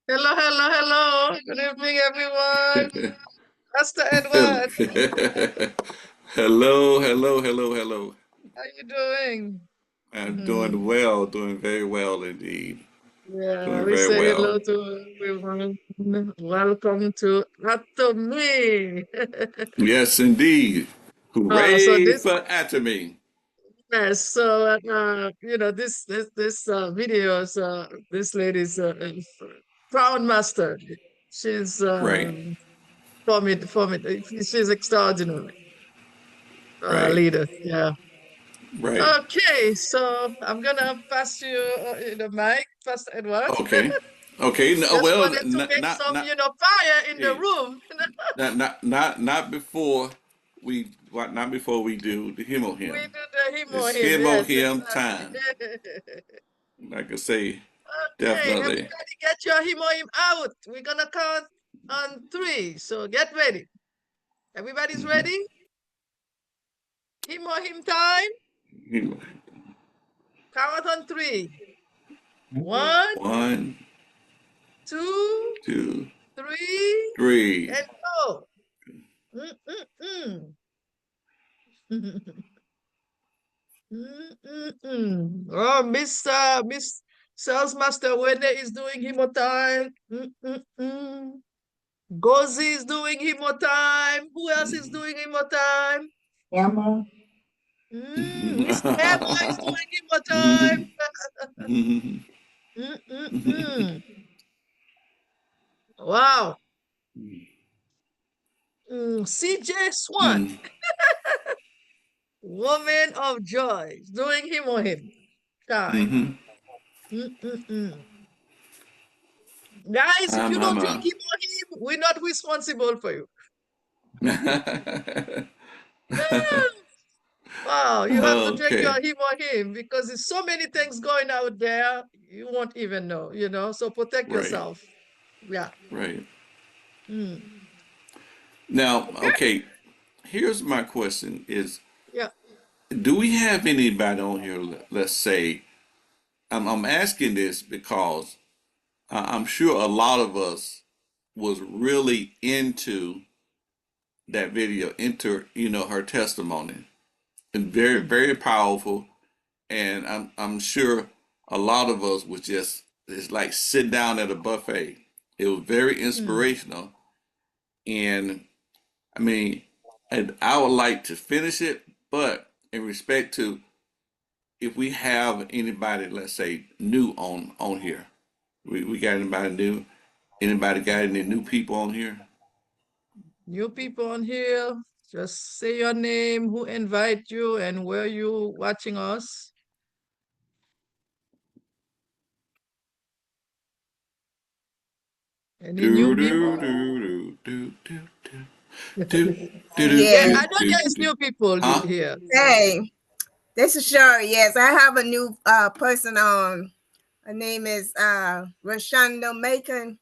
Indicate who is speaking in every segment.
Speaker 1: Hello, hello, hello. Good evening, everyone. Pastor
Speaker 2: Hello,
Speaker 1: Edward,
Speaker 2: hello.
Speaker 1: how you doing?
Speaker 2: I'm
Speaker 1: Mhm.
Speaker 2: doing well, doing very well indeed.
Speaker 1: Yeah,
Speaker 2: Doing
Speaker 1: we
Speaker 2: very
Speaker 1: say
Speaker 2: well.
Speaker 1: hello to everyone. Welcome to Atomy.
Speaker 2: Yes, indeed.
Speaker 1: So
Speaker 2: Hooray
Speaker 1: this,
Speaker 2: for Atomy.
Speaker 1: yes, so this videos. This lady's crown master. She's
Speaker 2: Right,
Speaker 1: she's extraordinary
Speaker 2: right,
Speaker 1: leader. Yeah.
Speaker 2: right.
Speaker 1: Okay, so I'm gonna pass you the mic, Pastor Edward.
Speaker 2: Okay. Okay. No,
Speaker 1: Just
Speaker 2: well,
Speaker 1: wanted to
Speaker 2: not,
Speaker 1: make
Speaker 2: not,
Speaker 1: some,
Speaker 2: not,
Speaker 1: fire in the
Speaker 2: hey,
Speaker 1: room.
Speaker 2: not before not before we do the hymn
Speaker 1: We
Speaker 2: hymn.
Speaker 1: do the hymn or
Speaker 2: It's
Speaker 1: hymn.
Speaker 2: hymn
Speaker 1: Yes,
Speaker 2: hymn time.
Speaker 1: exactly.
Speaker 2: Like I say,
Speaker 1: Okay,
Speaker 2: definitely.
Speaker 1: everybody get your hymn or hymn out. We're gonna count on three. So get ready. Everybody's
Speaker 2: Mhm.
Speaker 1: ready? Hymn or hymn time?
Speaker 2: Hymn.
Speaker 1: Count on three. One,
Speaker 2: One,
Speaker 1: two,
Speaker 2: two,
Speaker 1: three,
Speaker 2: three.
Speaker 1: and go. Mm-mm-mm. Mm-mm-mm. Oh, Miss Sales Master Wende is doing hemo time. Mm-mm-mm. Gozi is doing hemo time. Who else is doing hemo time?
Speaker 3: Emma.
Speaker 1: Miss Emma is doing hemo time. Mm-mm-mm. Wow. CJ Swan, woman of joy, is doing him or him time. Mm-mm-mm. Guys, if you don't drink
Speaker 2: My.
Speaker 1: him or him, we're not responsible for you. Wow, you have to drink your
Speaker 2: Okay.
Speaker 1: him or him because there's so many things going out there, you won't even know. So protect
Speaker 2: Right.
Speaker 1: yourself. Yeah.
Speaker 2: Right.
Speaker 1: Mm.
Speaker 2: Now,
Speaker 1: Okay.
Speaker 2: okay. Here's my question: Is
Speaker 1: Yeah.
Speaker 2: do we have anybody on here? Let's say I'm asking this because I'm sure a lot of us was really into that video, into her testimony, and very
Speaker 1: Mhm.
Speaker 2: very powerful. And I'm sure a lot of us was just it's like sit down at a buffet. It was very
Speaker 1: Mm.
Speaker 2: inspirational, and I mean, and I would like to finish it, but in respect to if we have anybody, let's say new on here, we got anybody new? Anybody got any new people on here?
Speaker 1: New people on here, just say your name, who invite you, and where you watching us. Any new
Speaker 2: Do
Speaker 1: people?
Speaker 2: do do do do do do
Speaker 1: Yeah,
Speaker 2: do do
Speaker 3: Yes.
Speaker 2: do
Speaker 1: I know
Speaker 2: do
Speaker 1: there is
Speaker 2: do.
Speaker 1: new people
Speaker 2: Huh?
Speaker 1: here.
Speaker 3: Hey, this is Sherry. Yes, I have a new person on. Her name is Rashonda Macon.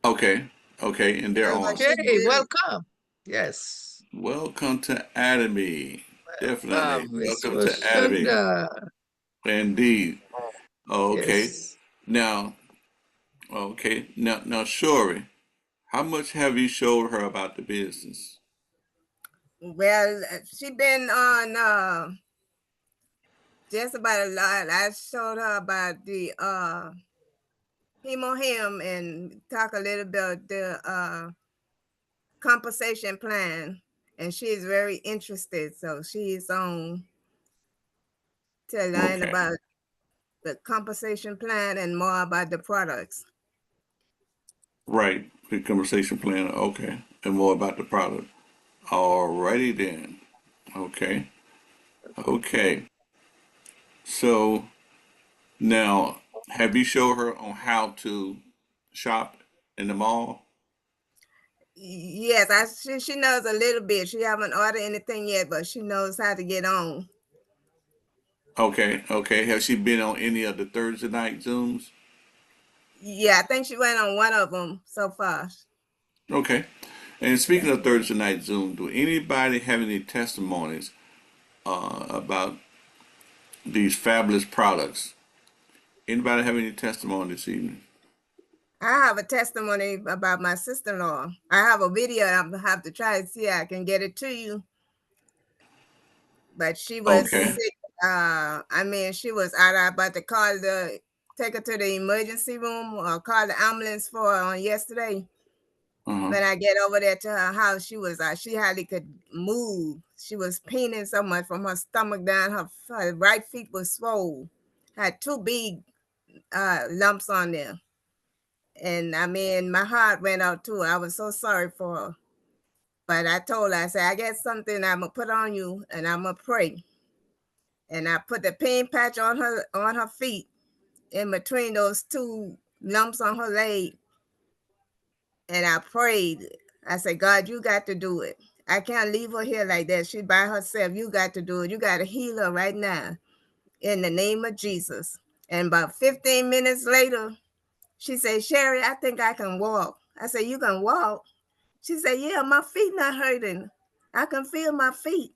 Speaker 2: Okay, okay, and they're
Speaker 3: So what
Speaker 2: on.
Speaker 3: she
Speaker 1: Okay,
Speaker 3: do?
Speaker 1: welcome. Yes.
Speaker 2: Welcome to Atomy. Definitely.
Speaker 1: Welcome, Miss
Speaker 2: Welcome to Atomy.
Speaker 1: Roshunda.
Speaker 2: Indeed. Okay.
Speaker 1: Yes.
Speaker 2: Now, now, Shori, how much have you showed her about the business?
Speaker 3: Well, she been on just about a lot. I showed her about the hemo him and talk a little about the compensation plan, and she is very interested. So she is on to learn
Speaker 2: Okay.
Speaker 3: about the compensation plan and more about the products.
Speaker 2: Right. Good conversation plan. Okay. And more about the product. Alrighty then. Okay. Okay. So now, have you showed her on how to shop in the mall?
Speaker 3: Yes, she knows a little bit. She haven't ordered anything yet, but she knows how to get on.
Speaker 2: Okay. Okay. Has she been on any of the Thursday night Zooms?
Speaker 3: Yeah, I think she went on one of them so far.
Speaker 2: Okay. And
Speaker 3: Yeah.
Speaker 2: speaking of Thursday night Zoom, do anybody have any testimonies about these fabulous products? Anybody have any testimony this evening?
Speaker 3: I have a testimony about my sister-in-law. I have a video. I'm gonna have to try and see if I can get it to you. But she was
Speaker 2: Okay.
Speaker 3: sick. She was out. I about to take her to the emergency room or call the ambulance for her on yesterday. When I get over there to her house, she hardly could move. She was paining so much from her stomach down. Her right feet was swollen. Had two big lumps on there. And my heart went out too. I was so sorry for her. But I told her, I said, I got something I'm gonna put on you and I'm gonna pray. And I put the pain patch on her feet in between those two lumps on her leg. And I prayed. I said, God, you got to do it. I can't leave her here like that. She by herself. You got to do it. You got to heal her right now in the name of Jesus. And about 15 minutes later, she said, Sherry, I think I can walk. I said, you can walk? She said, yeah, my feet not hurting. I can feel my feet.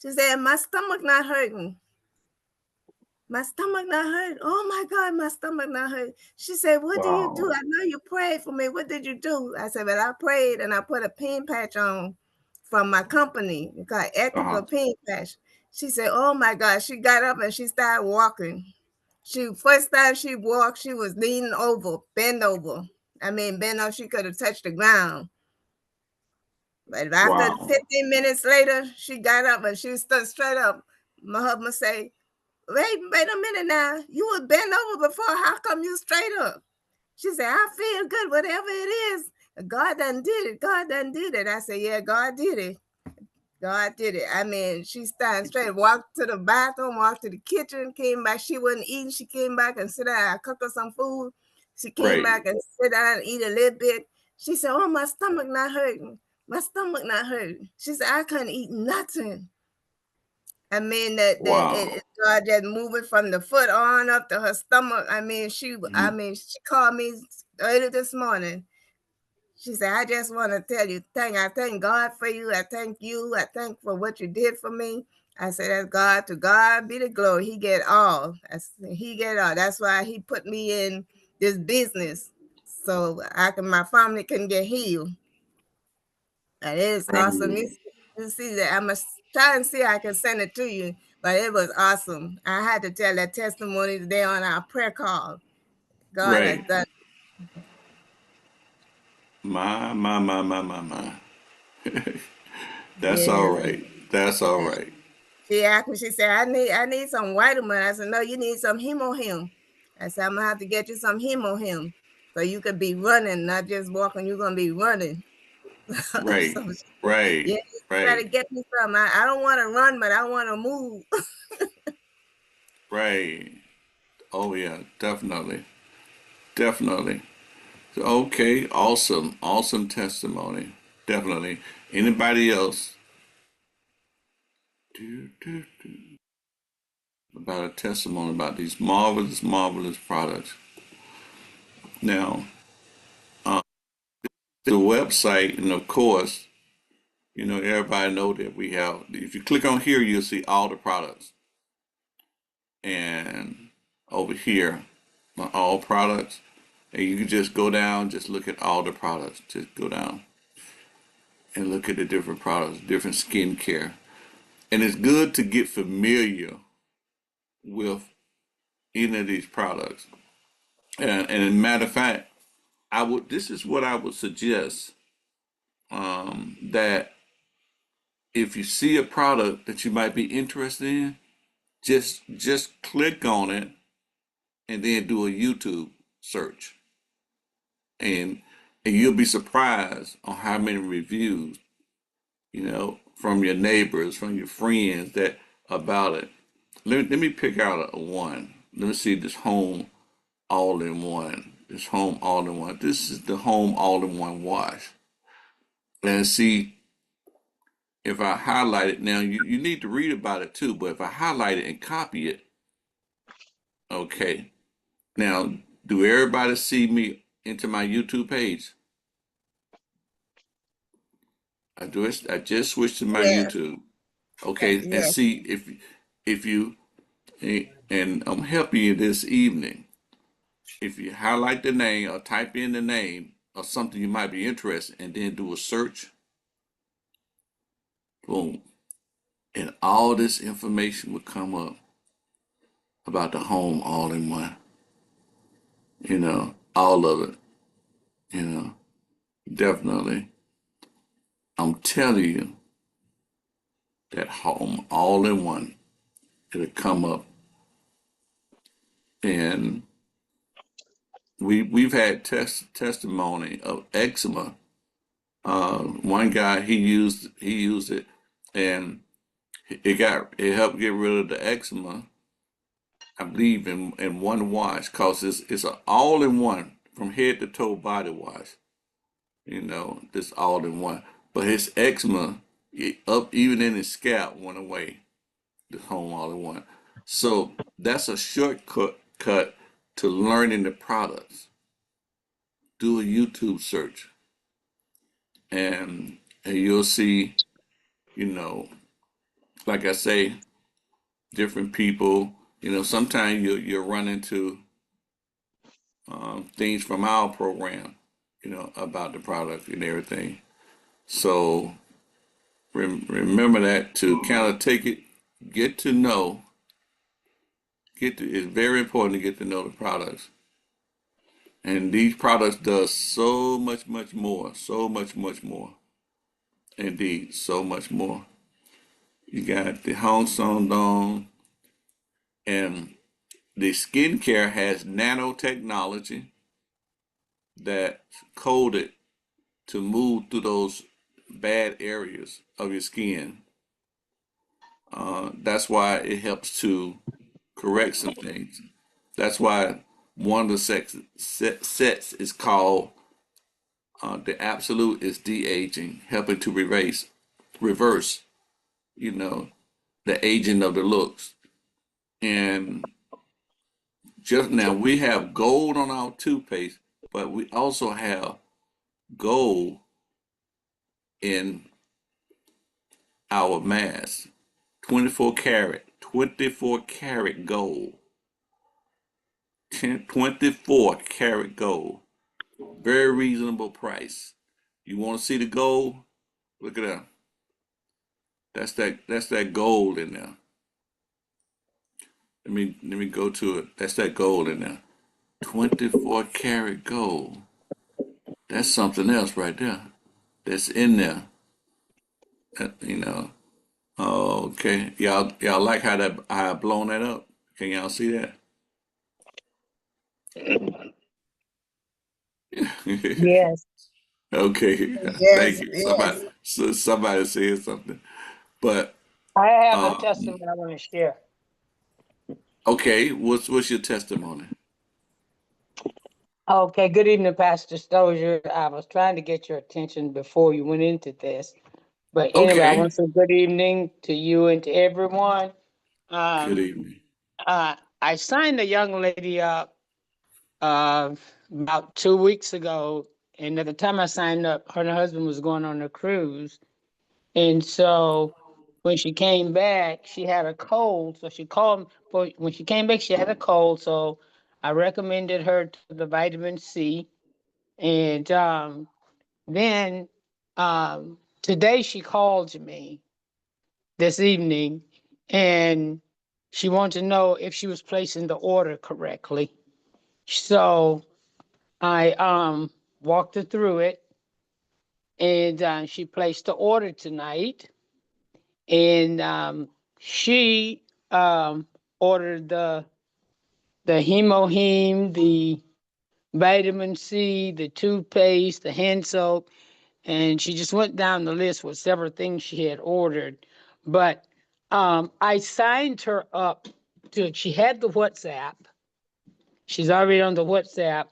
Speaker 3: She said, my stomach not hurting. My stomach not hurt. Oh my God, my stomach not hurt. She said, what do you do?
Speaker 2: Wow.
Speaker 3: I know you prayed for me. What did you do? I said, well, I prayed and I put a pin patch on from my company. It's called
Speaker 2: Uh-huh.
Speaker 3: Ethical Pin Patch. She said, oh my God. She got up and she started walking. First time she walked, she was leaning over, bent over. Bent over, she could have touched the ground. But after
Speaker 2: Wow.
Speaker 3: 15 minutes later, she got up and she stood straight up. My husband say, wait a minute now. You was bent over before. How come you straight up? She said, I feel good, whatever it is. God done did it. God done did it. I said, yeah, God did it. God did it. She started straight, walked to the bathroom, walked to the kitchen, came back. She wasn't eating. She came back and sit down. I cooked her some food. She came
Speaker 2: Right.
Speaker 3: back and sit down and eat a little bit. She said, oh, my stomach not hurting. My stomach not hurting. She said, I couldn't eat nothing.
Speaker 2: Wow.
Speaker 3: God just moving from the foot on up to her stomach.
Speaker 2: Mhm.
Speaker 3: She called me early this morning. She said, I just want to tell you, I thank God for you. I thank you. I thank for what you did for me. I said, that's God. To God be the glory. He get all. He get all. That's why he put me in this business so my family can get healed. And it is awesome.
Speaker 2: Right.
Speaker 3: You see that. I must try and see I can send it to you. But it was awesome. I had to tell that testimony today on our prayer call. God has
Speaker 2: Right.
Speaker 3: done.
Speaker 2: My. That's all
Speaker 3: Yes.
Speaker 2: right. That's all
Speaker 3: And
Speaker 2: right.
Speaker 3: she asked me, she said, I need some vitamin. I said, no, you need some hemohim. I said, I'm gonna have to get you some hemohim. So you could be running, not just walking, you're gonna be running.
Speaker 2: Right.
Speaker 3: So
Speaker 2: Right.
Speaker 3: yeah, you gotta
Speaker 2: Right.
Speaker 3: get me some. I don't want to run, but I want to move.
Speaker 2: Right. Oh yeah, definitely. Definitely. So, okay, awesome. Awesome testimony. Definitely. Anybody else? About a testimony about these marvelous, marvelous products. Now, the website, and of course, everybody know that we have. If you click on here, you'll see all the products, and over here, all products, and you can just go down, just look at all the products. Just go down and look at the different products, different skincare, and it's good to get familiar with any of these products. And as a matter of fact, I would. This is what I would suggest. That if you see a product that you might be interested in, just click on it and then do a YouTube search, and and you'll be surprised on how many reviews from your neighbors, from your friends that about it. Let me pick out a one. Let me see this home all in one. This home all in one. This is the home all in one wash. And see if I highlight it now, you need to read about it too, but if I highlight it and copy it, okay. Now, do everybody see me into my YouTube page? I do it. I just switched to my
Speaker 3: Yes,
Speaker 2: YouTube. Okay, and
Speaker 3: yes.
Speaker 2: see if you and I'm helping you this evening. if you highlight the name or type in the name of something you might be interested in, and then do a search, boom, and all this information would come up about the home all in one. All of it. Definitely. I'm telling you that home all in one, it'll come up. And we've had testimony of eczema. One guy he used it, and it helped get rid of the eczema. I believe in one wash, cause it's an all in one from head to toe body wash. This all in one. But his eczema up even in his scalp went away. The home all in one. So that's a shortcut to learning the products. Do a YouTube search, and you'll see, like I say, different people. Sometimes you'll run into things from our program, about the product and everything. So remember that to kind of take it, get to know, it's very important to get to know the products. And these products does so much more, so much more. Indeed, so much more. You got the Hong Song Dong, and the skincare has nanotechnology that coded to move through those bad areas of your skin. That's why it helps to correct some things. That's why one of the sets is called the absolute is de-aging, helping to reverse, the aging of the looks. And just now we have gold on our toothpaste, but we also have gold in our mask. 24 karat gold. 24 karat gold. Very reasonable price. You want to see the gold? Look at that. That's that gold in there. Let me go to it. That's that gold in there. 24 karat gold. That's something else right there. That's in there. You know. Oh, okay. Y'all like how I blown that up? Can y'all see that?
Speaker 4: Yes.
Speaker 2: Okay. Thank
Speaker 3: Yes,
Speaker 2: you.
Speaker 3: yes.
Speaker 2: Somebody said something. But
Speaker 4: I have a
Speaker 2: um
Speaker 4: testimony I want to share.
Speaker 2: okay, what's your testimony?
Speaker 4: Okay, good evening, Pastor Stozier. I was trying to get your attention before you went into this. But anyway, I
Speaker 2: Okay.
Speaker 4: want to say good evening to you and to everyone.
Speaker 2: Good
Speaker 4: Um,
Speaker 2: evening.
Speaker 4: I signed a young lady up about 2 weeks ago. And at the time I signed up, her and her husband was going on a cruise. And so when she came back, she had a cold. So she called, but when she came back, she had a cold. So I recommended her to the vitamin C. And then today she called me this evening and she wanted to know if she was placing the order correctly. So I walked her through it and she placed the order tonight. And she ordered the hemoheme, the vitamin C, the toothpaste, the hand soap, and she just went down the list with several things she had ordered. But I signed her up to. She had the WhatsApp. She's already on the WhatsApp,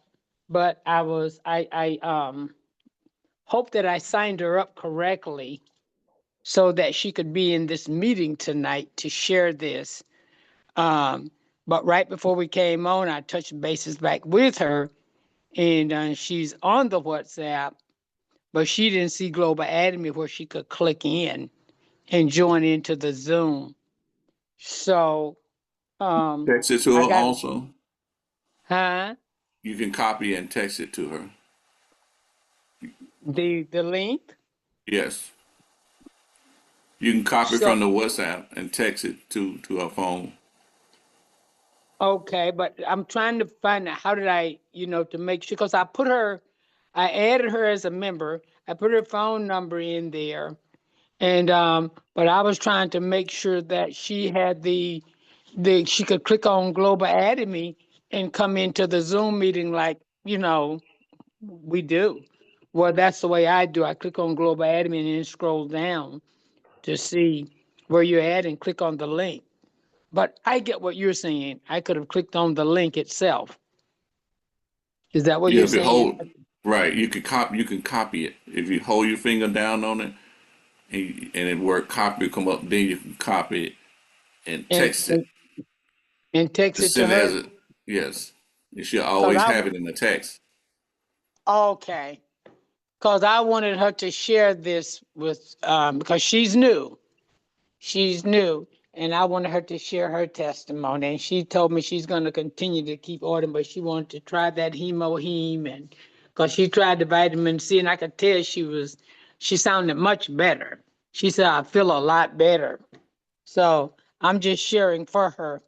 Speaker 4: but I hope that I signed her up correctly so that she could be in this meeting tonight to share this. But right before we came on, I touched bases back with her, and she's on the WhatsApp, but she didn't see Global Academy where she could click in and join into the Zoom. So
Speaker 2: Text it to
Speaker 4: I
Speaker 2: her
Speaker 4: got,
Speaker 2: also.
Speaker 4: huh?
Speaker 2: You can copy and text it to her.
Speaker 4: The link.
Speaker 2: Yes. You can copy
Speaker 4: So
Speaker 2: from the WhatsApp and text it to her phone.
Speaker 4: okay, but I'm trying to find out how did I, to make sure because I added her as a member. I put her phone number in there, and but I was trying to make sure that she had she could click on Global Academy and come into the Zoom meeting like we do. Well, that's the way I do. I click on Global Academy and then scroll down to see where you're at and click on the link. But I get what you're saying. I could have clicked on the link itself. Is that what
Speaker 2: Yeah,
Speaker 4: you're
Speaker 2: if you
Speaker 4: saying?
Speaker 2: hold right, you can copy it. If you hold your finger down on it and it word copy come up, then you can copy it and
Speaker 4: And
Speaker 2: text it
Speaker 4: and, and text
Speaker 2: and
Speaker 4: it to
Speaker 2: send it
Speaker 4: her.
Speaker 2: as a yes. You should
Speaker 4: Cause
Speaker 2: always have it in the text.
Speaker 4: okay. Cause I wanted her to share this with because she's new. She's new. And I wanted her to share her testimony. And she told me she's going to continue to keep ordering, but she wanted to try that heme and because she tried the vitamin C and I could tell she sounded much better. She said, I feel a lot better. So I'm just sharing for her.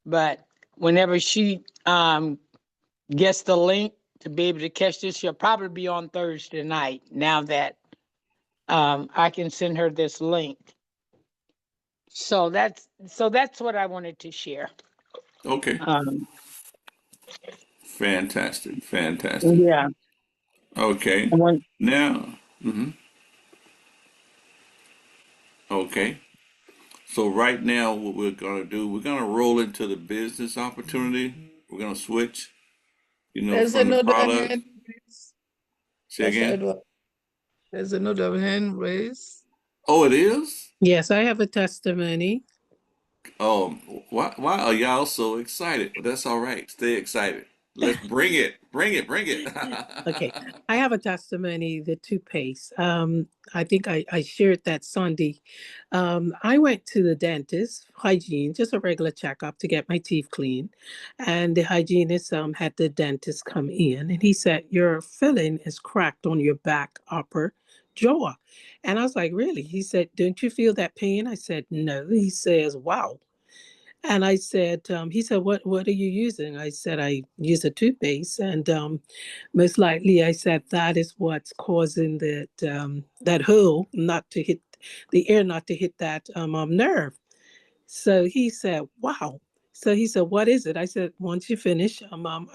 Speaker 4: But whenever she gets the link to be able to catch this, she'll probably be on Thursday night now that I can send her this link. So that's what I wanted to share.
Speaker 2: Okay.
Speaker 4: Um,
Speaker 2: Fantastic. Fantastic.
Speaker 4: yeah.
Speaker 2: Okay.
Speaker 4: When,
Speaker 2: Now, okay. So right now, what we're gonna do, we're gonna roll into the business opportunity. We're gonna switch,
Speaker 1: There's
Speaker 2: from the
Speaker 1: another
Speaker 2: product.
Speaker 1: hand raised.
Speaker 2: Say
Speaker 1: Pastor
Speaker 2: again.
Speaker 1: Edward. There's another hand raised.
Speaker 2: Oh, it is.
Speaker 5: Yes, I have a testimony.
Speaker 2: Why are y'all so excited? Well, that's all right. Stay excited. Let's bring it. Bring it. Bring it.
Speaker 5: Okay, I have a testimony, the toothpaste. I think I shared that Sunday. I went to the dentist, hygiene, just a regular checkup to get my teeth clean. And the hygienist had the dentist come in and he said, your filling is cracked on your back upper jaw. And I was like, really? He said, don't you feel that pain? I said, no. He says, wow. And I said, he said, what are you using? I said, I use a toothpaste. And most likely I said, that is what's causing that hole not to hit the air, not to hit that nerve. So he said, wow. So he said, what is it? I said, once you finish,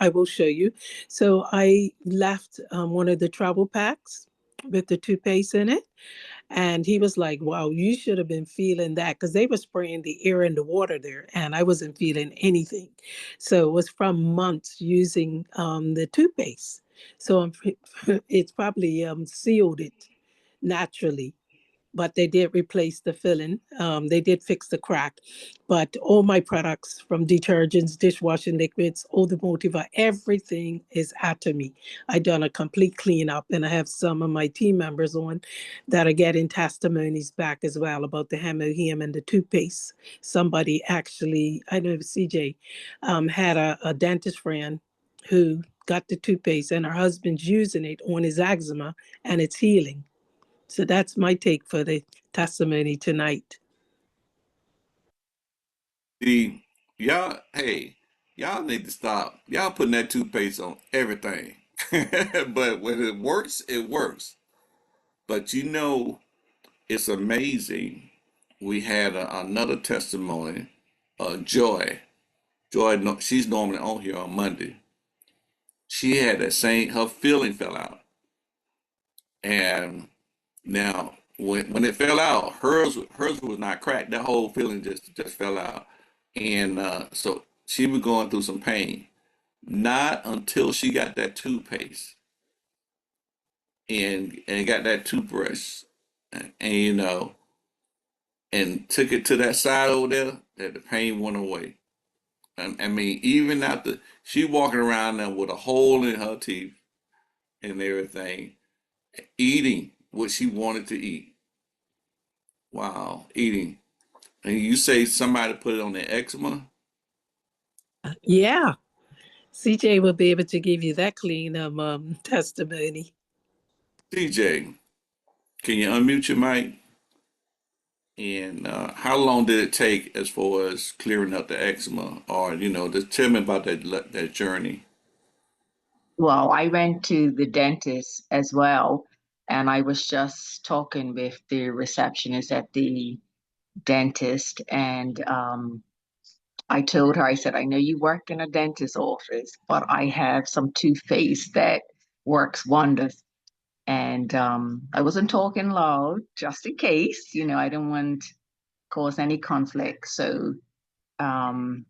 Speaker 5: I will show you. So I left one of the travel packs with the toothpaste in it. And he was like, wow, you should have been feeling that because they were spraying the air and the water there, and I wasn't feeling anything. So it was from months using the toothpaste. So it's probably sealed it naturally, but they did replace the filling. They did fix the crack, but all my products from detergents, dishwashing liquids, automotive, everything is Atomy. I done a complete cleanup, and I have some of my team members on that are getting testimonies back as well about the Him and the toothpaste. Somebody actually, I know CJ, had a dentist friend who got the toothpaste, and her husband's using it on his eczema, and it's healing. So that's my take for the testimony tonight.
Speaker 2: The y'all, hey, y'all need to stop. Y'all putting that toothpaste on everything. But when it works, it works. But it's amazing. We had another testimony, Joy. Joy, she's normally on here on Monday. She had that same, her feeling fell out. And now, when it fell out, hers was not cracked. That whole feeling just fell out, and so she was going through some pain. Not until she got that toothpaste and got that toothbrush, and and took it to that side over there, that the pain went away. I mean, even after she walking around there with a hole in her teeth and everything, eating what she wanted to eat. Wow, eating. And you say somebody put it on their eczema?
Speaker 5: Yeah. CJ will be able to give you that clean testimony.
Speaker 2: CJ, can you unmute your mic? And how long did it take as far as clearing up the eczema, or just tell me about that journey?
Speaker 6: Well, I went to the dentist as well, and I was just talking with the receptionist at the dentist, and I told her, I said, I know you work in a dentist's office, but I have some toothpaste that works wonders. And I wasn't talking loud, just in case, I didn't want to cause any conflict. So I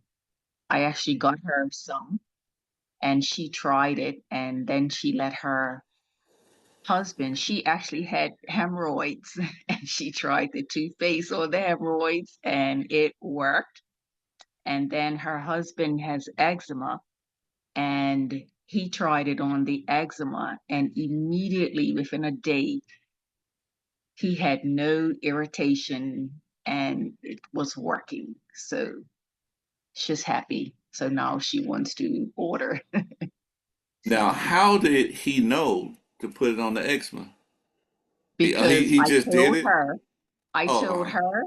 Speaker 6: actually got her some, and she tried it, and then she let her husband, she actually had hemorrhoids, and she tried the toothpaste on the hemorrhoids, and it worked. And then her husband has eczema, and he tried it on the eczema, and immediately within a day he had no irritation, and it was working. So she's happy. So now she wants to order.
Speaker 2: Now, how did he know to put it on the eczema?
Speaker 6: Because
Speaker 2: He just did it?
Speaker 6: I told
Speaker 2: Oh,
Speaker 6: her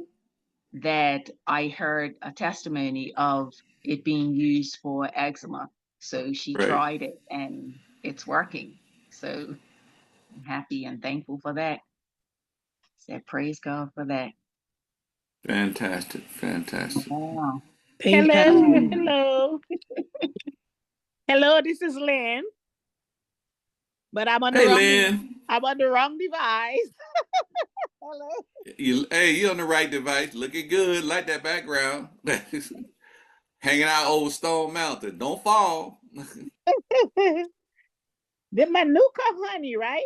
Speaker 6: that I heard a testimony of it being used for eczema. So she
Speaker 2: right.
Speaker 6: tried it, and it's working. So I'm happy and thankful for that. Said praise God for that.
Speaker 2: Fantastic. Fantastic.
Speaker 6: Wow.
Speaker 7: Hello. Hello, this is Lynn. But I'm on the wrong device. Hello.
Speaker 2: You're on the right device. Looking good. Like that background. Hanging out over Stone Mountain. Don't fall.
Speaker 7: The Manuka honey, right?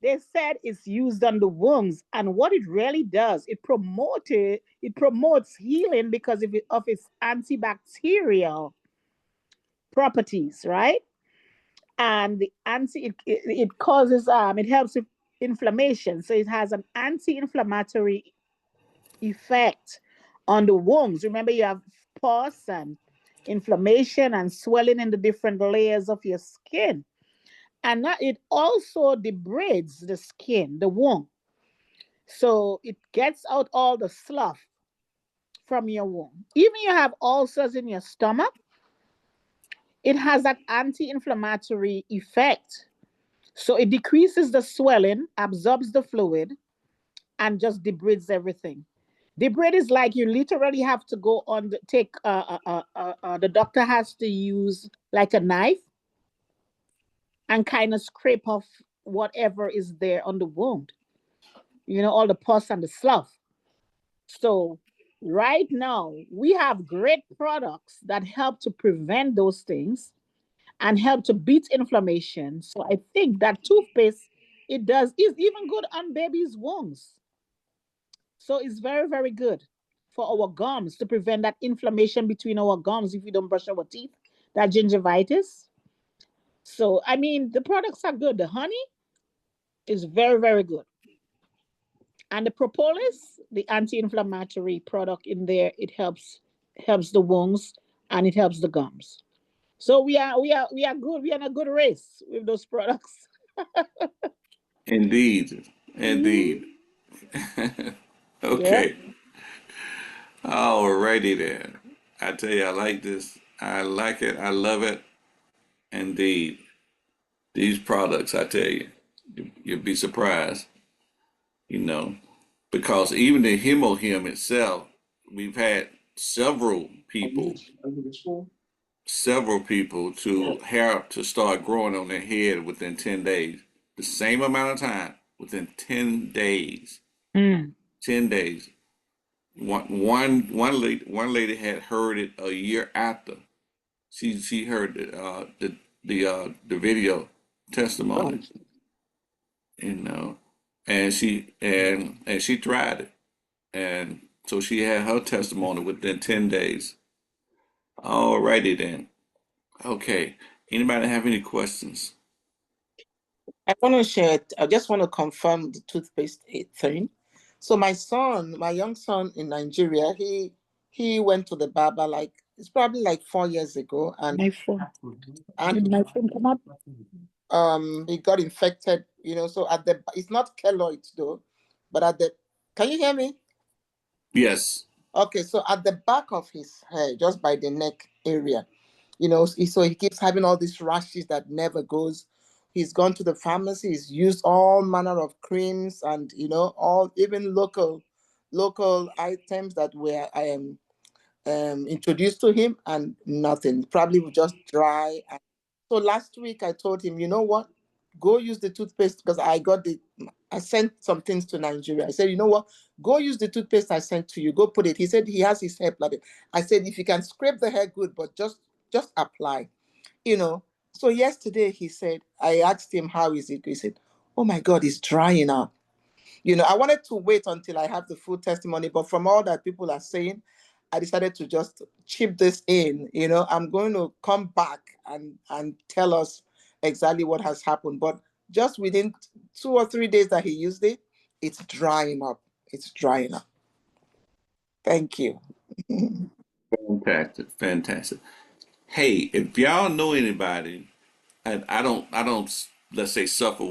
Speaker 7: They said it's used on the wounds, and what it really does, it promotes healing because of its antibacterial properties, right? And the it causes it helps with inflammation, so it has an anti-inflammatory effect on the wounds. Remember, you have pus and inflammation and swelling in the different layers of your skin. And that it also debrides the skin, the wound. So it gets out all the slough from your wound. Even you have ulcers in your stomach, it has that anti-inflammatory effect. So it decreases the swelling, absorbs the fluid, and just debrides everything. Debride is like you literally have to go on the doctor has to use like a knife and kind of scrape off whatever is there on the wound, all the pus and the slough. So right now we have great products that help to prevent those things and help to beat inflammation. So I think that toothpaste, is even good on babies' wounds. So it's very, very good for our gums to prevent that inflammation between our gums if we don't brush our teeth, that gingivitis. So, I mean, the products are good. The honey is very, very good. And the propolis, the anti-inflammatory product in there, it helps the wounds and it helps the gums. So we are good. We are in a good race with those products.
Speaker 2: Indeed. Okay.
Speaker 7: Yeah.
Speaker 2: Alrighty then. I tell you, I like this. I like it. I love it. Indeed. These products, I tell you, you'll be surprised, because even the hemohim itself, we've had several people to hair to start growing on their head within 10 days. The same amount of time within 10 days. 10 days. One lady had heard it a year after. She heard the video testimony, and she tried it, and so she had her testimony within 10 days. Alrighty then. Okay. Anybody have any questions?
Speaker 8: I want to share. I just want to confirm the toothpaste thing. So my young son in Nigeria, he went to the barber like It's probably like 4 years ago, and
Speaker 7: My phone.
Speaker 8: and
Speaker 7: Did my phone come up?
Speaker 8: he got infected. So it's not keloid though, but can you hear me?
Speaker 2: Yes.
Speaker 8: Okay, so at the back of his head, just by the neck area, so he keeps having all these rashes that never goes. He's gone to the pharmacy, he's used all manner of creams and all even local items that were introduced to him, and nothing. Probably will just dry. So last week I told him, you know what? Go use the toothpaste, because I sent some things to Nigeria. I said, you know what? Go use the toothpaste I sent to you. Go put it. He said he has his hair plaited. I said, if you can scrape the hair, good, but just apply. So yesterday I asked him, how is it? He said, oh my God, it's drying up. I wanted to wait until I have the full testimony, but from all that people are saying, I decided to just chip this in. I'm going to come back and tell us exactly what has happened. But just within 2 or 3 days that he used it, it's drying up. It's drying up. Thank you.
Speaker 2: Fantastic. Fantastic. Hey, if y'all know anybody, and I don't, let's say, suffer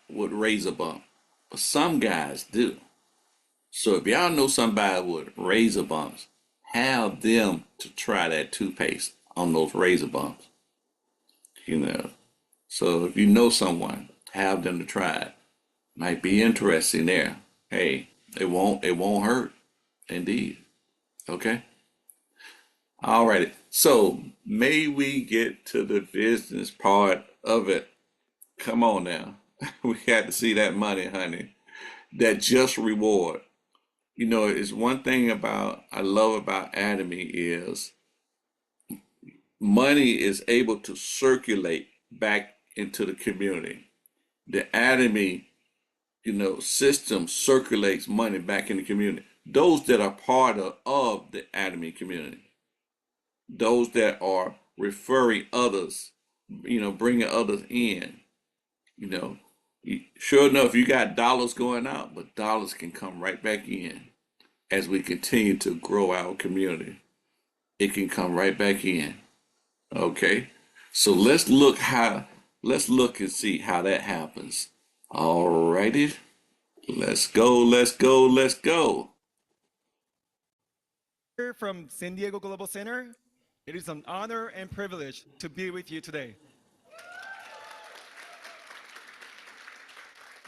Speaker 2: with razor bump, but some guys do. So if y'all know somebody with razor bumps, have them to try that toothpaste on those razor bumps. So if you know someone, have them to try it. Might be interesting there. Hey, it won't hurt. Indeed. Okay. All righty. So may we get to the business part of it? Come on now. We got to see that money, honey. That just reward. It's one thing I love about Atomy is money is able to circulate back into the community. The Atomy, system circulates money back in the community. Those that are part of the Atomy community, those that are referring others, bringing others in, you know, sure enough, you got dollars going out, but dollars can come right back in as we continue to grow our community. It can come right back in. Okay. So let's look and see how that happens. All righty. Let's go, let's go, let's go.
Speaker 9: From San Diego Global Center, it is an honor and privilege to be with you today.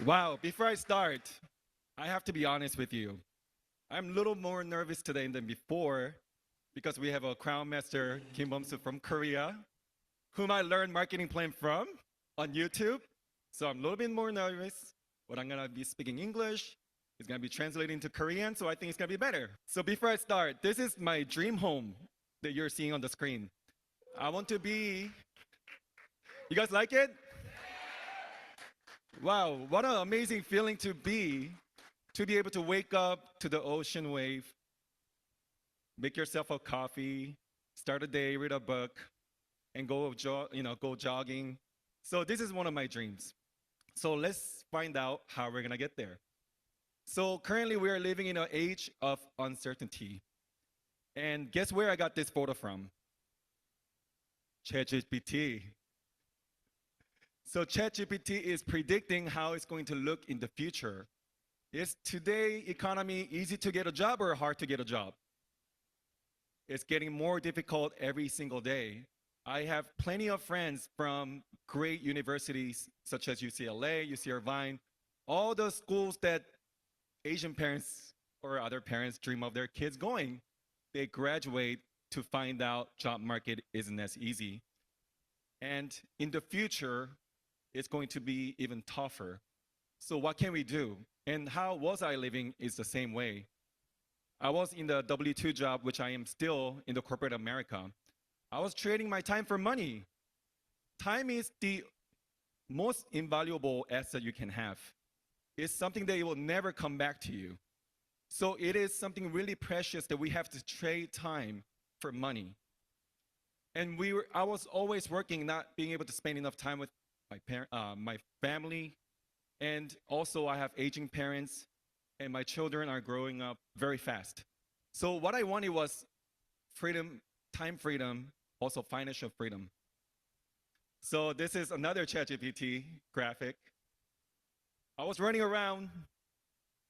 Speaker 9: Wow, before I start, I have to be honest with you. I'm a little more nervous today than before because we have a Crown Master, Kim Bum-soo from Korea, whom I learned marketing plan from on YouTube. So I'm a little bit more nervous, but I'm gonna be speaking English. It's gonna be translating to Korean, so I think it's gonna be better. So before I start, this is my dream home that you're seeing on the screen. I want to be, you guys like it? Wow, what an amazing feeling to be able to wake up to the ocean wave, make yourself a coffee, start a day, read a book, and go jogging. So this is one of my dreams. So let's find out how we're gonna get there. So currently we are living in an age of uncertainty. And guess where I got this photo from? ChatGPT. So ChatGPT is predicting how it's going to look in the future. Is today economy easy to get a job or hard to get a job? It's getting more difficult every single day. I have plenty of friends from great universities such as UCLA, UC Irvine, all the schools that Asian parents or other parents dream of their kids going. They graduate to find out job market isn't as easy. And in the future, it's going to be even tougher. So what can we do? And how was I living is the same way. I was in the W-2 job, which I am still in the corporate America. I was trading my time for money. Time is the most invaluable asset you can have. It's something that it will never come back to you. So it is something really precious that we have to trade time for money. And I was always working, not being able to spend enough time with my family. And also I have aging parents and my children are growing up very fast. So what I wanted was freedom time freedom, also financial freedom. So this is another ChatGPT graphic. I was running around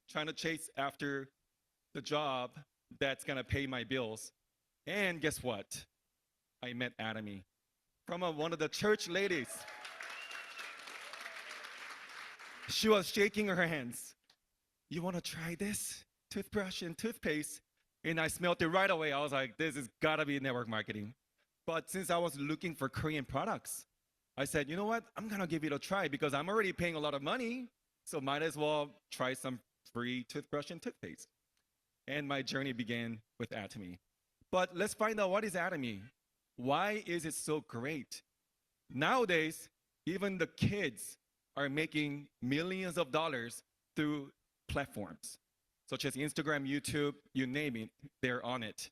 Speaker 9: trying to chase after the job that's gonna pay my bills. And guess what? I met Atomy from one of the church ladies. She was shaking her hands. You wanna try this? Toothbrush and toothpaste? And I smelled it right away. I was like, this has gotta be network marketing. But since I was looking for Korean products, I said, you know what? I'm gonna give it a try because I'm already paying a lot of money. So might as well try some free toothbrush and toothpaste. And my journey began with Atomy. But let's find out, what is Atomy? Why is it so great? Nowadays, even the kids are making millions of dollars through platforms such as Instagram, YouTube, you name it, they're on it.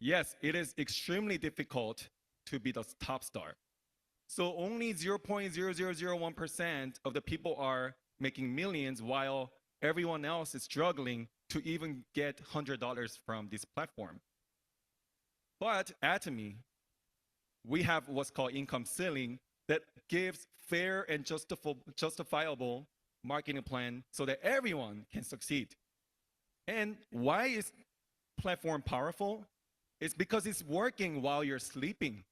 Speaker 9: Yes, it is extremely difficult to be the top star. So only 0.0001% of the people are making millions, while everyone else is struggling to even get $100 from this platform. But Atomy, we have what's called income ceiling that gives fair and justifiable marketing plan so that everyone can succeed. And why is platform powerful? It's because it's working while you're sleeping.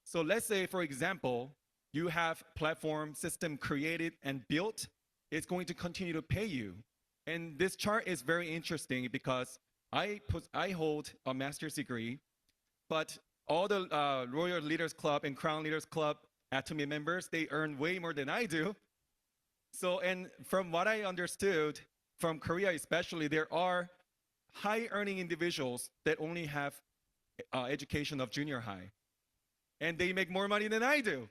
Speaker 9: So let's say, for example, you have platform system created and built, it's going to continue to pay you. And this chart is very interesting because I hold a master's degree, but all the Royal Leaders Club and Crown Leaders Club Atomy members, they earn way more than I do. So, and from what I understood, from Korea especially, there are high earning individuals that only have education of junior high. And they make more money than I do.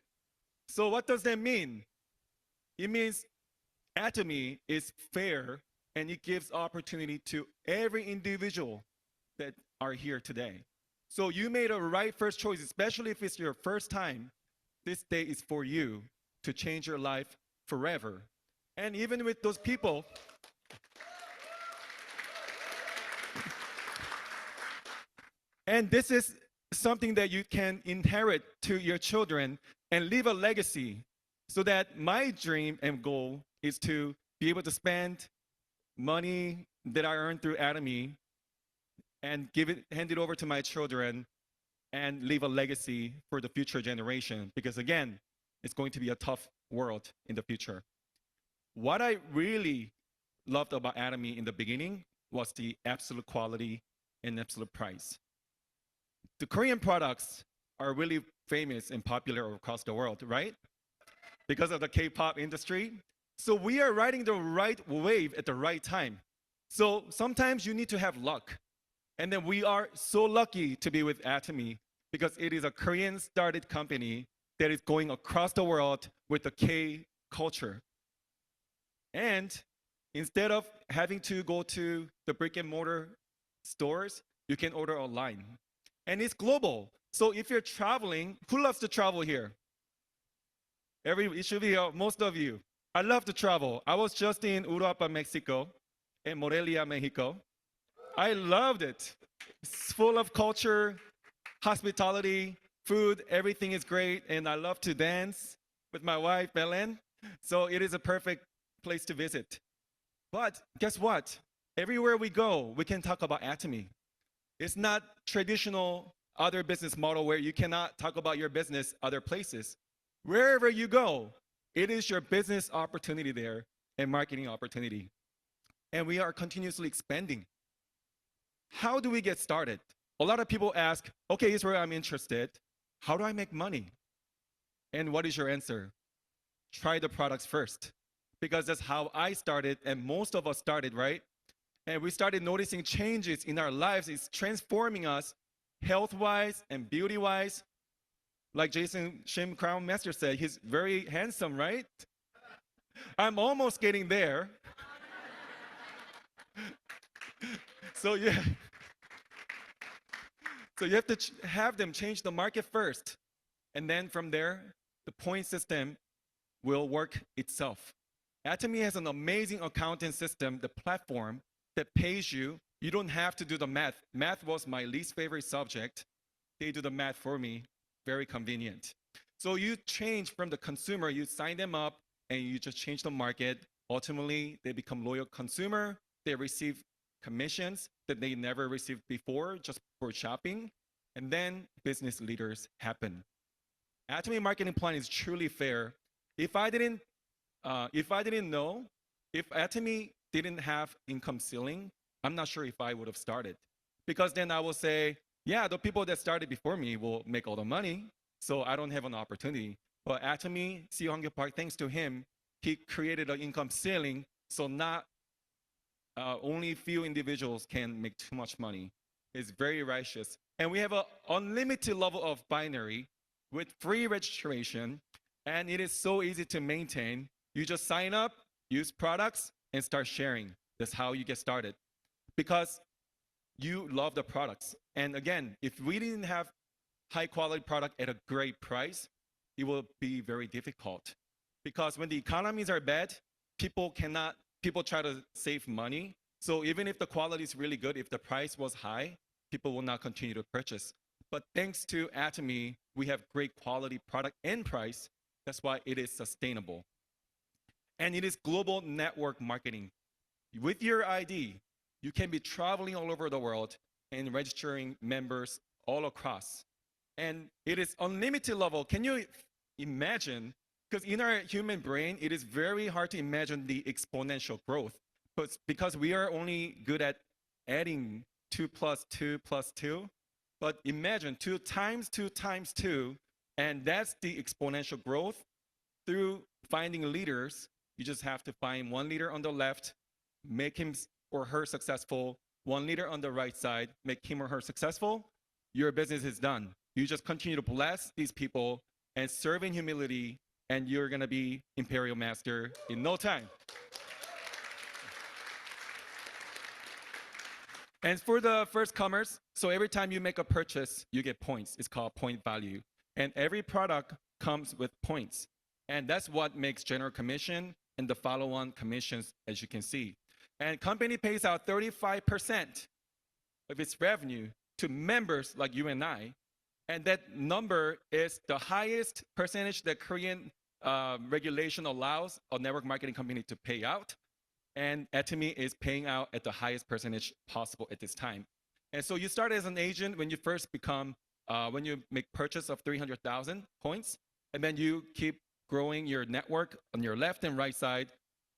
Speaker 9: So what does that mean? It means Atomy is fair and it gives opportunity to every individual that are here today. So you made a right first choice, especially if it's your first time. This day is for you to change your life forever. And even with those people, and this is something that you can inherit to your children and leave a legacy, so that my dream and goal is to be able to spend money that I earned through Atomy and hand it over to my children and leave a legacy for the future generation. Because again, it's going to be a tough world in the future. What I really loved about Atomy in the beginning was the absolute quality and absolute price. The Korean products are really famous and popular across the world, right? Because of the K-pop industry. So we are riding the right wave at the right time. So sometimes you need to have luck. And then we are so lucky to be with Atomy because it is a Korean started company that is going across the world with the K culture. And instead of having to go to the brick and mortar stores, you can order online. And it's global. So if you're traveling, who loves to travel here? It should be most of you. I love to travel. I was just in Uruapa, Mexico, and Morelia, Mexico. I loved it. It's full of culture, hospitality, food, everything is great. And I love to dance with my wife, Belen. So it is a perfect place to visit. But guess what? Everywhere we go, we can talk about Atomy. It's not traditional other business model where you cannot talk about your business other places. Wherever you go, it is your business opportunity there and marketing opportunity. And we are continuously expanding. How do we get started? A lot of people ask, okay, here's where I'm interested. How do I make money? And what is your answer? Try the products first. Because that's how I started, and most of us started, right? And we started noticing changes in our lives. It's transforming us health-wise and beauty-wise. Like Jason Shim Crown Master said, he's very handsome, right? I'm almost getting there. So yeah. So you have to have them change the market first. And then from there, the point system will work itself. Atomy has an amazing accounting system, the platform that pays you. You don't have to do the math. Math was my least favorite subject. They do the math for me. Very convenient. So you change from the consumer, you sign them up, and you just change the market. Ultimately, they become loyal consumer. They receive commissions that they never received before just for shopping. And then business leaders happen. Atomy marketing plan is truly fair. If I didn't, if I didn't know, if Atomy didn't have income ceiling, I'm not sure if I would have started. Because then I will say, yeah, the people that started before me will make all the money, so I don't have an opportunity. But Atomy, CEO Hangyo Park, thanks to him, he created an income ceiling, so not only few individuals can make too much money. It's very righteous. And we have an unlimited level of binary with free registration, and it is so easy to maintain. You just sign up, use products, and start sharing. That's how you get started. Because you love the products. And again, if we didn't have high quality product at a great price, it will be very difficult. Because when the economies are bad, people try to save money. So even if the quality is really good, if the price was high, people will not continue to purchase. But thanks to Atomy, we have great quality product and price. That's why it is sustainable. And it is global network marketing. With your ID, you can be traveling all over the world and registering members all across. And it is unlimited level. Can you imagine? Because in our human brain, it is very hard to imagine the exponential growth. But because we are only good at adding 2 plus 2 plus 2. But imagine 2 times 2 times 2, and that's the exponential growth through finding leaders. You just have to find one leader on the left, make him or her successful, one leader on the right side, make him or her successful. Your business is done. You just continue to bless these people and serve in humility, and you're gonna be Imperial Master in no time. And for the first comers, so every time you make a purchase, you get points. It's called point value. And every product comes with points. And that's what makes general commission and the follow-on commissions, as you can see. And company pays out 35% of its revenue to members like you and I. And that number is the highest percentage that Korean regulation allows a network marketing company to pay out. And Atomy is paying out at the highest percentage possible at this time. And so you start as an agent when you first become, when you make purchase of 300,000 points, and then you keep growing your network on your left and right side.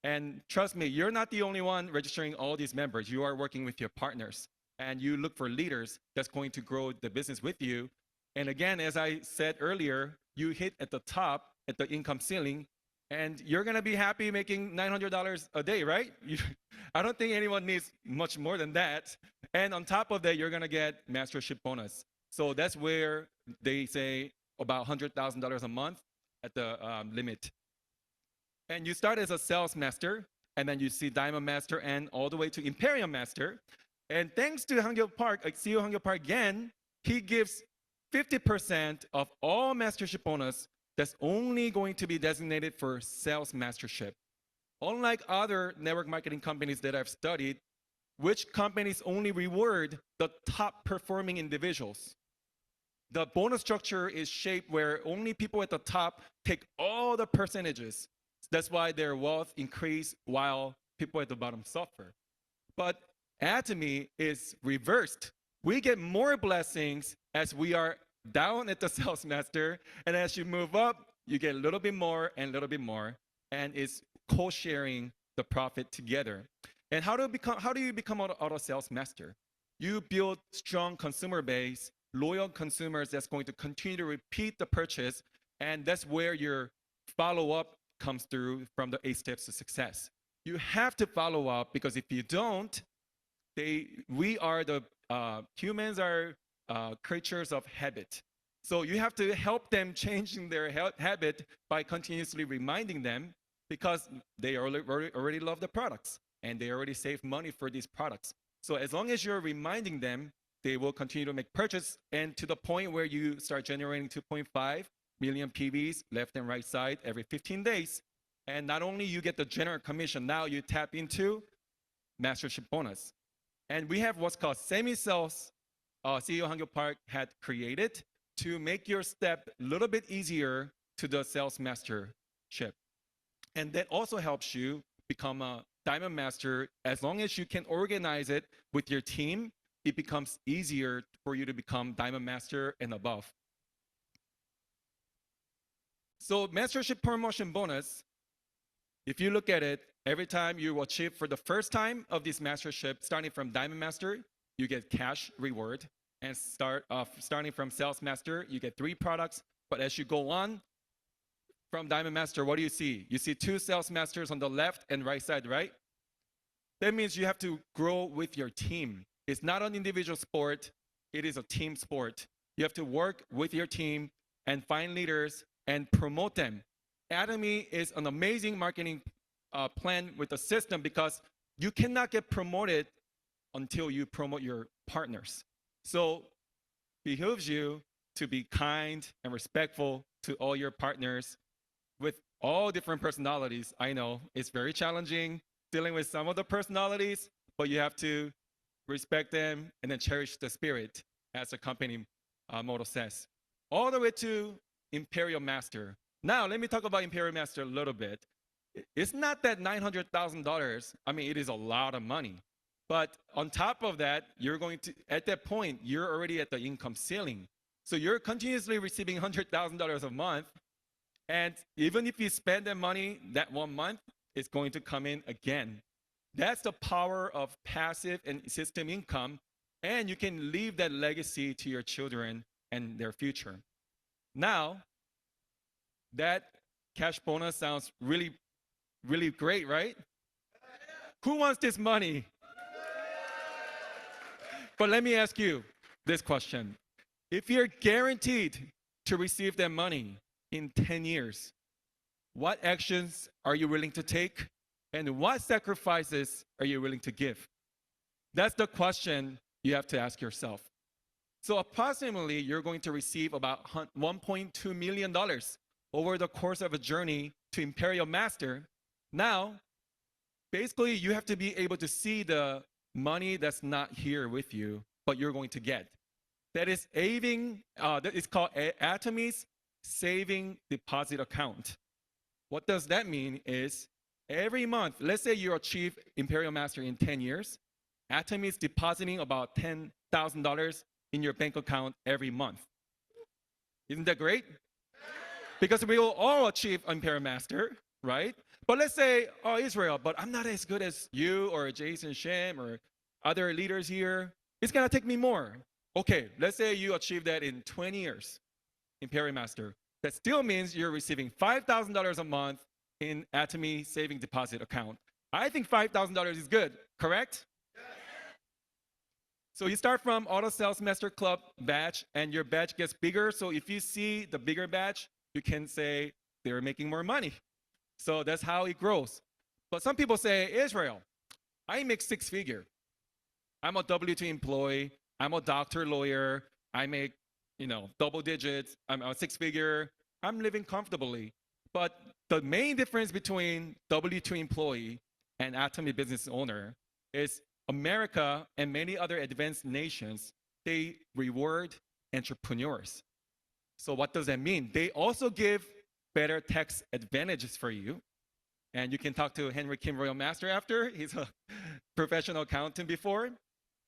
Speaker 9: And trust me, you're not the only one registering all these members. You are working with your partners, and you look for leaders that's going to grow the business with you. And again, as I said earlier, you hit at the top at the income ceiling, and you're gonna be happy making $900 a day, right? I don't think anyone needs much more than that. And on top of that, you're gonna get mastership bonus. So that's where they say about $100,000 a month at the limit. And you start as a sales master, and then you see Diamond Master and all the way to Imperial Master. And thanks to Hangyo Park, CEO Hangyo Park again, he gives 50% of all mastership bonus that's only going to be designated for sales mastership. Unlike other network marketing companies that I've studied, which companies only reward the top performing individuals. The bonus structure is shaped where only people at the top take all the percentages. That's why their wealth increase while people at the bottom suffer. But Atomy is reversed. We get more blessings as we are down at the sales master, and as you move up, you get a little bit more and a little bit more, and it's co-sharing the profit together. And how do you become auto sales master? You build strong consumer base, loyal consumers that's going to continue to repeat the purchase, and that's where your follow-up comes through from the 8 steps to success. You have to follow up, because if you don't, humans are creatures of habit. So you have to help them changing their habit by continuously reminding them, because they already love the products and they already save money for these products. So as long as you're reminding them, they will continue to make purchase, and to the point where you start generating 2.5 million PVs left and right side every 15 days. And not only you get the general commission, now you tap into mastership bonus. And we have what's called semi-sales CEO Hangyo Park had created to make your step a little bit easier to the sales mastership. And that also helps you become a diamond master. As long as you can organize it with your team, it becomes easier for you to become diamond master and above. So mastership promotion bonus, if you look at it, every time you achieve for the first time of this mastership, starting from diamond master, you get cash reward. And starting from sales master, you get 3 products. But as you go on from diamond master, what do you see? You see 2 sales masters on the left and right side, right? That means you have to grow with your team. It's not an individual sport, it is a team sport. You have to work with your team and find leaders and promote them. Atomy is an amazing marketing plan with a system because you cannot get promoted until you promote your partners. So it behooves you to be kind and respectful to all your partners with all different personalities. I know it's very challenging dealing with some of the personalities, but you have to respect them and then cherish the spirit, as the company motto says. All the way to Imperial Master. Now, let me talk about Imperial Master a little bit. It's not that $900,000. I mean, it is a lot of money. But on top of that, you're going to, at that point, you're already at the income ceiling. So you're continuously receiving $100,000 a month. And even if you spend that money that 1 month, it's going to come in again. That's the power of passive and system income. And you can leave that legacy to your children and their future. Now, that cash bonus sounds really, really great, right? Who wants this money? But let me ask you this question. If you're guaranteed to receive that money in 10 years, what actions are you willing to take? And what sacrifices are you willing to give? That's the question you have to ask yourself. So approximately, you're going to receive about $1.2 million over the course of a journey to Imperial Master. Now, basically, you have to be able to see the money that's not here with you, but you're going to get. That is that is called Atomy's saving deposit account. What does that mean is every month, let's say you achieve Imperial Master in 10 years, Atomy is depositing about $10,000 in your bank account every month. Isn't that great? Because we will all achieve Imperial Master, right? But let's say, oh, Israel, but I'm not as good as you or Jason Shem or other leaders here. It's gonna take me more. Okay, let's say you achieve that in 20 years, Imperial Master. That still means you're receiving $5,000 a month in Atomy saving deposit account. I think $5,000 is good, correct? So you start from Auto Sales Master Club badge, and your badge gets bigger. So if you see the bigger badge, you can say they're making more money. So that's how it grows. But some people say, Israel, I make 6-figure. I'm a W-2 employee. I'm a doctor, lawyer. I make, double digits. I'm a 6-figure. I'm living comfortably. But the main difference between W-2 employee and Atomy business owner is America and many other advanced nations, they reward entrepreneurs. So what does that mean? They also give better tax advantages for you. And you can talk to Henry Kim Royal Master after. He's a professional accountant before.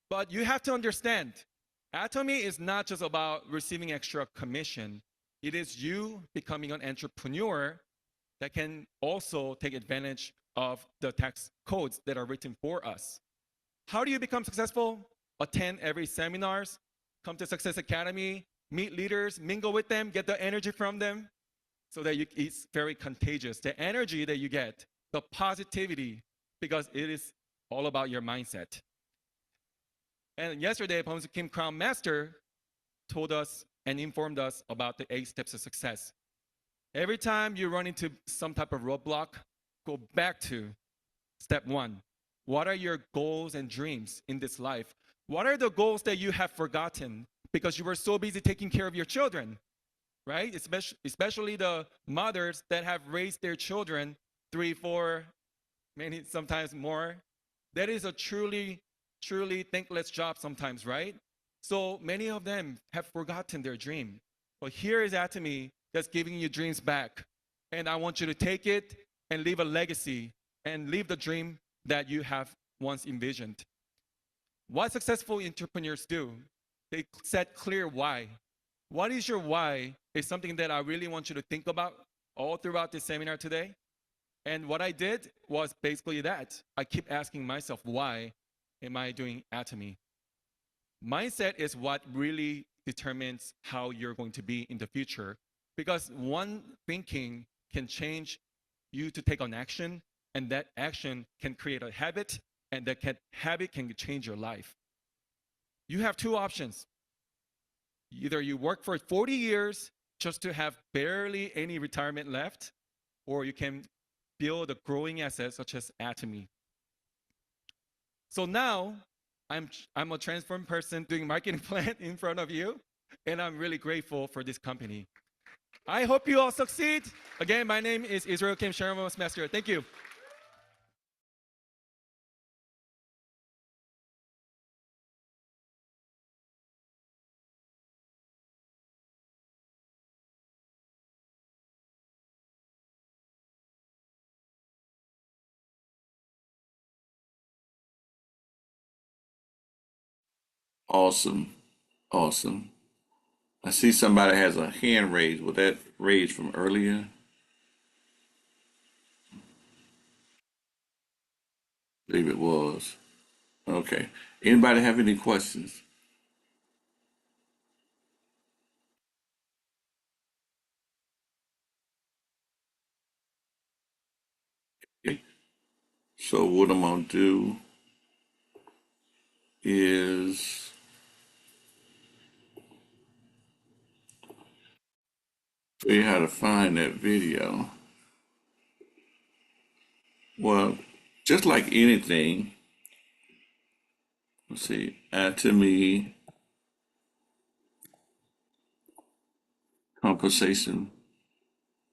Speaker 9: But you have to understand, Atomy is not just about receiving extra commission. It is you becoming an entrepreneur that can also take advantage of the tax codes that are written for us. How do you become successful? Attend every seminars, come to Success Academy, meet leaders, mingle with them, get the energy from them, so that it's very contagious. The energy that you get, the positivity, because it is all about your mindset. And yesterday, Pomsu Kim Crown Master told us and informed us about the 8 steps of success. Every time you run into some type of roadblock, go back to step 1. What are your goals and dreams in this life? What are the goals that you have forgotten because you were so busy taking care of your children, right? Especially the mothers that have raised their children 3, 4, many sometimes more. That is a truly thankless job sometimes, right? So many of them have forgotten their dream. But here is Atomy that's giving you dreams back. And I want you to take it and leave a legacy and live the dream that you have once envisioned. What successful entrepreneurs do, they set clear why. What is your why is something that I really want you to think about all throughout this seminar today. And what I did was basically that. I keep asking myself, why am I doing Atomy? Mindset is what really determines how you're going to be in the future, because one thinking can change you to take on action, and that action can create a habit, and that habit can change your life. You have two options. Either you work for 40 years just to have barely any retirement left, or you can build a growing asset such as Atomy. So now I'm a transformed person doing marketing plan in front of you, and I'm really grateful for this company. I hope you all succeed. Again, my name is Israel Kim Sharon Master. Thank you.
Speaker 2: Awesome. Awesome. I see somebody has a hand raised. Was that raised from earlier? I believe it was. Okay. Anybody have any questions? Okay. So what I'm gonna do is show you how to find that video. Well, just like anything, let's see, Atomy Compensation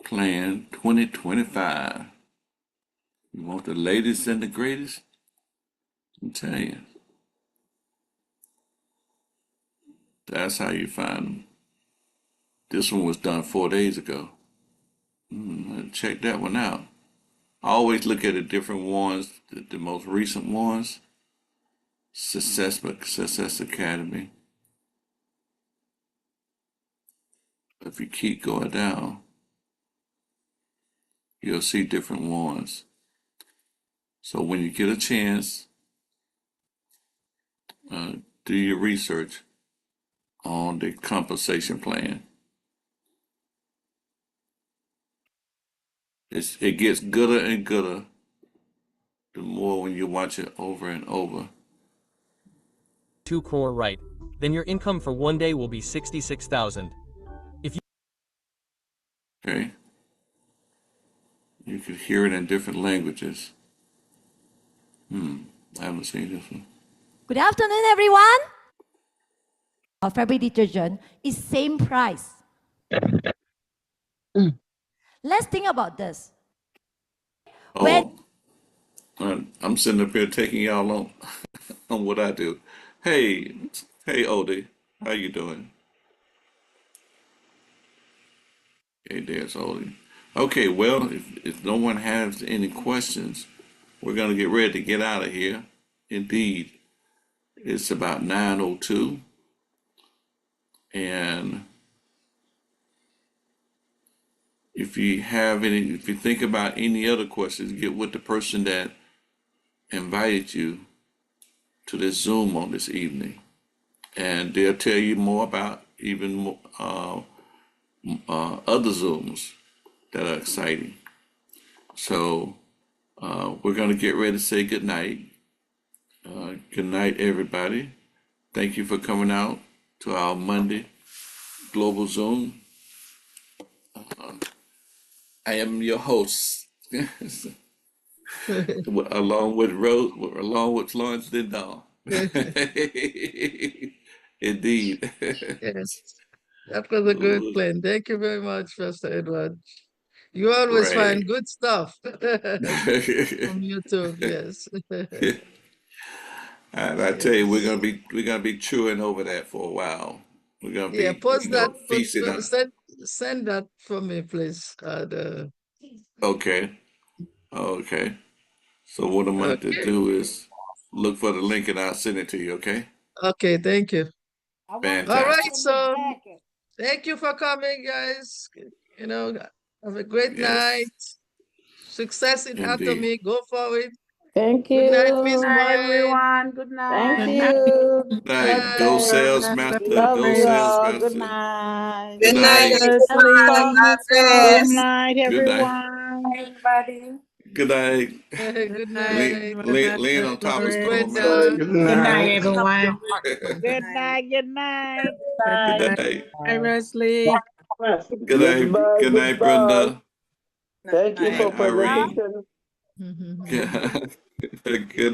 Speaker 2: Plan 2025. You want the latest and the greatest? I'm telling you, that's how you find them. This one was done 4 days ago. Check that one out. I always look at the different ones, the most recent ones. Success Academy. If you keep going down, you'll see different ones. So when you get a chance, do your research on the compensation plan. It gets gooder and gooder the more when you watch it over and over.
Speaker 10: 2 core right. Then your income for one day will be 66,000. If you
Speaker 2: Okay? You could hear it in different languages. I haven't seen this one.
Speaker 11: Good afternoon, everyone. Our fabric detergent is same price. Let's think about this.
Speaker 2: Oh, I'm sitting up here taking y'all on on what I do. Hey, Odie, how you doing? Hey, there's Odie. Okay, well, if no one has any questions, we're gonna get ready to get out of here. Indeed, it's about 9:02, and if you think about any other questions, get with the person that invited you to this Zoom on this evening, and they'll tell you more about even more, other Zooms that are exciting. So we're going to get ready to say good night. Good night, everybody. Thank you for coming out to our Monday Global Zoom. I am your host, along with Lawrence Lindall. Indeed.
Speaker 1: Yes, that was a good plan. Thank you very much, Pastor Edward. You always find good stuff from YouTube, yes.
Speaker 2: And I tell you, we're gonna be chewing over that for a while. We're gonna
Speaker 1: Yeah,
Speaker 2: be,
Speaker 1: post that,
Speaker 2: feasting on.
Speaker 1: send that for me, please.
Speaker 2: Okay, okay. So what I'm going to
Speaker 1: Okay.
Speaker 2: do is look for the link and I'll send it to you. Okay.
Speaker 1: Okay, thank you.
Speaker 7: I want to
Speaker 1: All
Speaker 2: Fantastic.
Speaker 1: right,
Speaker 7: send the
Speaker 1: so
Speaker 7: jacket.
Speaker 1: thank you for coming, guys. You know, have a great
Speaker 2: Yes,
Speaker 1: night. Success in
Speaker 2: indeed.
Speaker 1: Atomy. Go for it.
Speaker 12: Thank
Speaker 1: Good night,
Speaker 7: Good
Speaker 1: Miss
Speaker 12: you.
Speaker 7: night,
Speaker 1: Gwen.
Speaker 7: everyone. Good
Speaker 12: Thank
Speaker 5: Good
Speaker 7: night.
Speaker 5: night.
Speaker 12: you.
Speaker 2: Good night.
Speaker 12: God
Speaker 2: Go
Speaker 1: Bye.
Speaker 2: sales
Speaker 12: bless.
Speaker 2: master.
Speaker 12: Love
Speaker 2: Go
Speaker 12: you
Speaker 2: sales
Speaker 12: all. Good
Speaker 2: master.
Speaker 12: night.
Speaker 2: Good
Speaker 3: Good night,
Speaker 2: night.
Speaker 3: everyone.
Speaker 12: Leslie.
Speaker 3: God
Speaker 7: Good
Speaker 3: bless.
Speaker 7: night,
Speaker 2: Good night.
Speaker 7: everyone.
Speaker 12: Everybody.
Speaker 2: Good night.
Speaker 1: Good
Speaker 5: Good night,
Speaker 1: night.
Speaker 2: Lean on top of
Speaker 5: Lorraine.
Speaker 2: Storm
Speaker 1: Brenda.
Speaker 2: Melody.
Speaker 13: Good
Speaker 7: Good night,
Speaker 13: night.
Speaker 7: everyone.
Speaker 3: Good
Speaker 7: Good
Speaker 3: night.
Speaker 7: night. Good night.
Speaker 5: Good
Speaker 2: Good
Speaker 5: night.
Speaker 2: night.
Speaker 5: Hi, Wesley.
Speaker 2: Good night.
Speaker 13: Goodbye,
Speaker 2: Good night,
Speaker 13: goodbye.
Speaker 2: Brenda.
Speaker 13: Thank
Speaker 2: Good
Speaker 13: you
Speaker 3: Night.
Speaker 2: night,
Speaker 13: for
Speaker 2: Irene.
Speaker 13: presentation.
Speaker 2: Good